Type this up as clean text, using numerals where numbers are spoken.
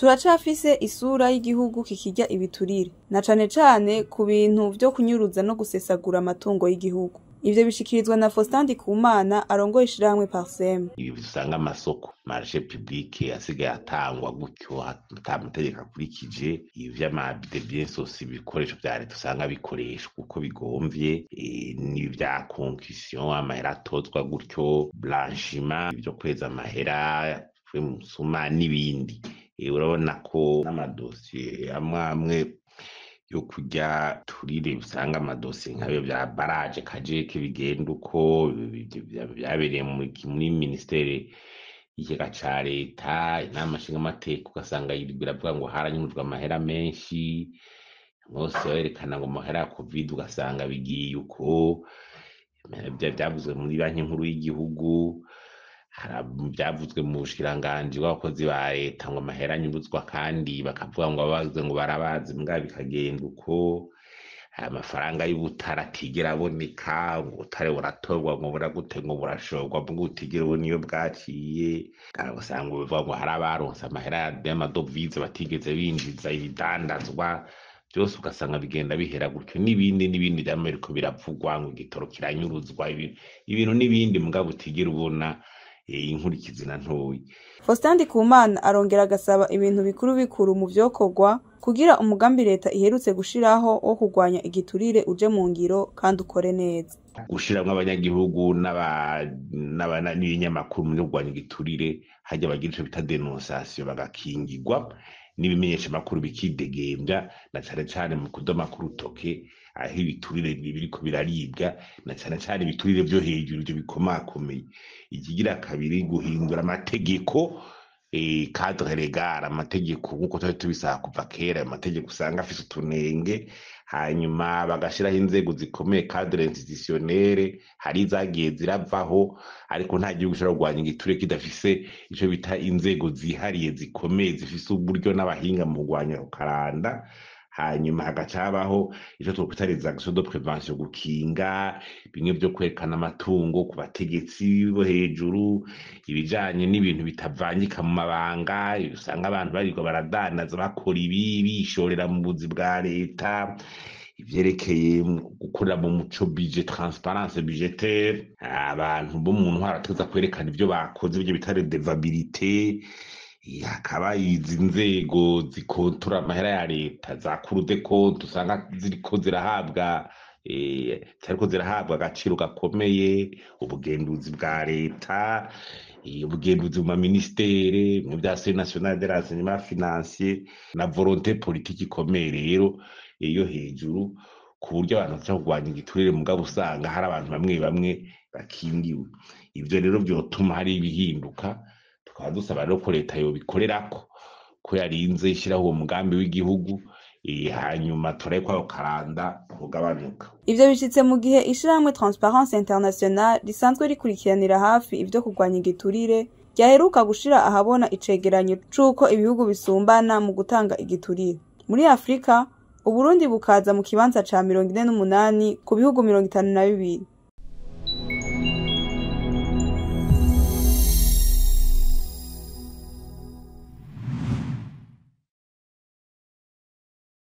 turacafise isura y'igihugu kikirya ibiturire na cane cane ku bintu vyo kunyuruza no gusesagura amatungo y'igihugu. Ivyo bishikirizwa na Faustin Ndikumana arongoye ishirahamwe PARCEM. Ibi usanga amasoko marché public asigaye atangwa gutyo atamategeko akurikije, ivy'amabide bien sosi ibikoresho vya leta usanga bikoreshwa uko bigomvye, n'ivya concussion amahera atozwa gutyo, blanchiment ivyo kweza amahera musuma n'ibindi. Urabona ko n'amadosiye amwe yo kurya turire usanga amadosiye nk'ayo vya baraje kajeke bigenda uko vyabereye muri ministere y'ikigega ca leta, inama nshingamateka ugasanga biravuga ngo haranyurujwe amahera menshi, bose barerekana ngo amahera ya covid ugasanga bigiye uko, vyavuzwe muri banki nkuru y'igihugu, byavuzwe mu bushikiranganji bw'abakozi ba leta ngo amahera anyuruzwa kandi bakavuga ngo abaze ngo barabazi mbwa bikagenda uko, amafaranga y'ubutara atigera aboneka, ubutare buratorwa ngo buragute ngo burashorwa mbwo utigera ubona iyo bwaciye, usanga bivuga ngo hari abaronse amahera y'amadovize batigeze binjiza ibidandazwa, byose ugasanga bigenda bihera gutyo, n'ibindi vy'ameriko biravugwa ngo igitoro kiranyuruzwa, ibintu n'ibindi mbwa butigera ubona inkurikizi na ntoyi. Faustin Ndikumana arongera agasaba ibintu bikuru mu vyokorwa kugira umugambi leta iherutse gushiraho wo kurwanya igiturire uje mu ngiro kandi ukore neza. Gushiramwo abanyagihugu n'ibinyamakuru mu kurwanya igiturire, hajya bagira ico bita dénonciation bagakingirwa, n'ibimenyesha makuru bikidegembya na cane cane mu kudoma ku rutoke aho ibiturire biriko biraribwa, na cane cane ibiturire vyo hejuru ivyo bikomakomeye. Ikigira kabiri guhindura amategeko, cadre legal, amategeko nkuko twari tubisaba kuva kera, amategeko usanga afise utunenge, hanyuma bagashiraho inzego zikomeye cadre institutionnelle, hari izagiye ziravaho, ariko nta gihugu gishobora kurwanya igiturire kidafise ico bita inzego zihariye zikomeye zifise uburyo n'abahinga mu kurwanya rukaranda. Hanyuma hagaca habaho ico twokwita les actions de prévention, gukinga bimwe vyo kwerekana amatungo ku bategetsi bo hejuru, ibijanye n'ibintu bitavangika mu mabanga, usanga abantu bariko baradandaza bakora ibi bishorera mu buzi bwa leta, ivyerekeye gukorera mu muco budget, transparence budgetaire, abantu bo mu ntwaro bategeza kwerekana ivyo bakoze, ivyo bita redevabilité, hakaba izi nzego zikontora amahera ya leta za cour des comptes usanga ziriko zirahabwa agaciro gakomeye, ubugenduzi bwa leta, ubugenduzi mu ministere, mu bya Service national de renseignement financier, na volonté politique ikomeye rero iyo hejuru, ku buryo abantu baca kurwanya igiturire mugabo usanga hari abantu bamwe bakingiwe. Ivyo rero vyotuma hari ibihinduka, tukaba dusaba rero ko leta yobikorerako, ko yarinze ishiraho uwo mugambi w'igihugu, hanyuma tureko aho karanda kugabanuka. Ivyo bishitse mu gihe ishirahamwe Transparence International risanzwe rikurikiranira hafi ivyo kurwanya igiturire ryaheruka gushira ahabona icegeranyo c'uko ibihugu bisumbana mu gutanga igiturire. Muri Afrika, Uburundi bukaza mu kibanza ca 48 ku bihugu 52.